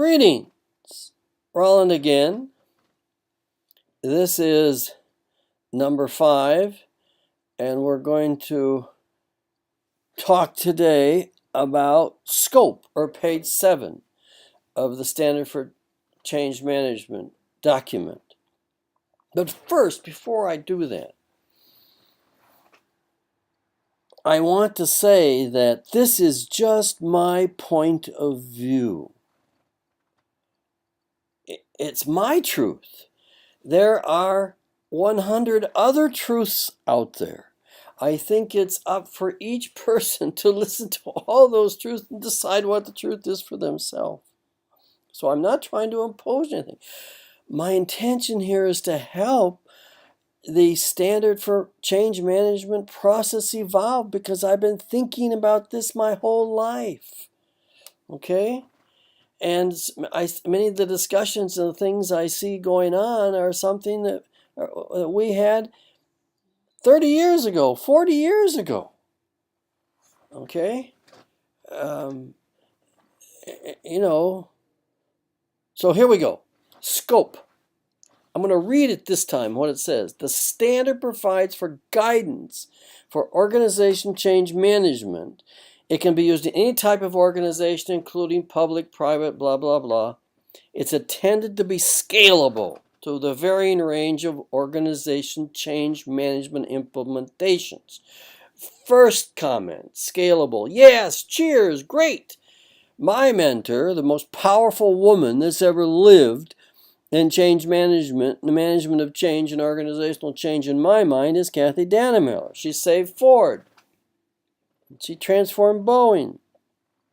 Greetings, Roland again. This is number 5, and we're going to talk today about scope, or page 7 of the Standard for Change Management document. But first, before I do that, I want to say that this is just my point of view. It's my truth. There are 100 other truths out there. I think it's up for each person to listen to all those truths and decide what the truth is for themselves. So I'm not trying to impose anything. My intention here is to help the Standard for Change Management process evolve, because I've been thinking about this my whole life. Okay? And many of the discussions and the things I see going on are something that we had 30 years ago, 40 years ago. Okay? So here we go. Scope. I'm going to read it this time, what it says. The standard provides for guidance for organization change management. It can be used in any type of organization, including public, private, blah, blah, blah. It's intended to be scalable to the varying range of organization change management implementations. First comment, scalable. Yes, cheers, great. My mentor, the most powerful woman that's ever lived in change management, the management of change and organizational change in my mind, is Kathy Dannemiller. She saved Ford. She transformed Boeing.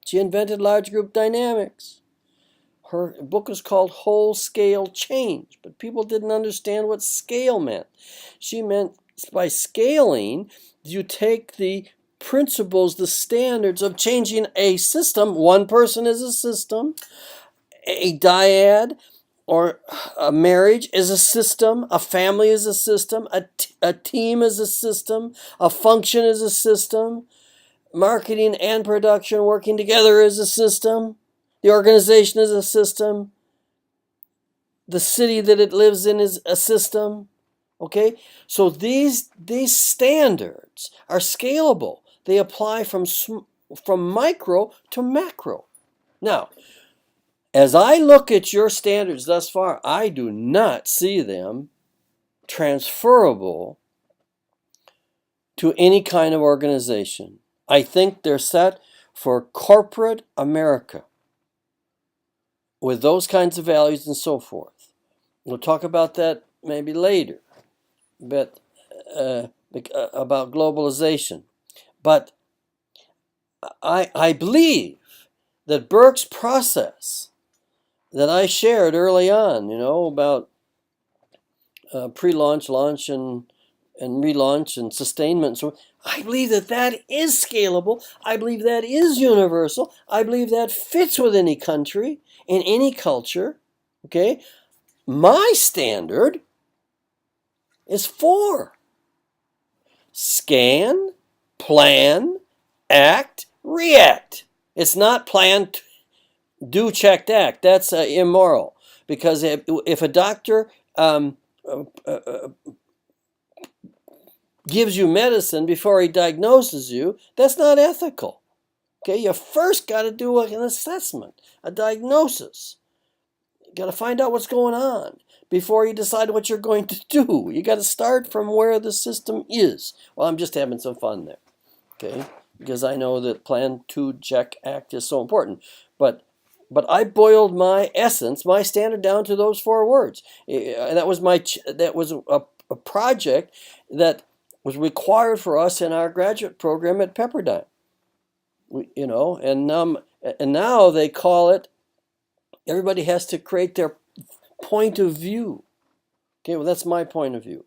She invented large group dynamics. Her book is called Whole Scale Change, but people didn't understand what scale meant. She meant by scaling, you take the principles, the standards of changing a system. One person is a system. A dyad or a marriage is a system. A family is a system. A team is a system. A function is a system. Marketing and production working together is a system. The organization is a system. The city that it lives in is a system. Okay? So these standards are scalable. They apply from micro to macro. Now, as I look at your standards thus far, I do not see them transferable to any kind of organization. I think they're set for corporate America with those kinds of values and so forth. We'll talk about that maybe later, but about globalization. But I believe that Burke's process that I shared early on, about pre-launch, launch, and relaunch and sustainment. So I believe that is scalable. I believe that is universal. I believe that fits with any country, in any culture. Okay? My standard is 4. Scan, plan, act, react. It's not plan, do, checked, act. That's immoral. Because if a doctor gives you medicine before he diagnoses you, that's not ethical. Okay, you first got to do an assessment, a diagnosis. You got to find out what's going on before you decide what you're going to do. You got to start from where the system is. Well, I'm just having some fun there, okay? Because I know that plan, to, check, act is so important. But I boiled my essence, my standard down to those 4 words. And that was a project that was required for us in our graduate program at Pepperdine. And now they call it, everybody has to create their point of view. Okay, well, that's my point of view.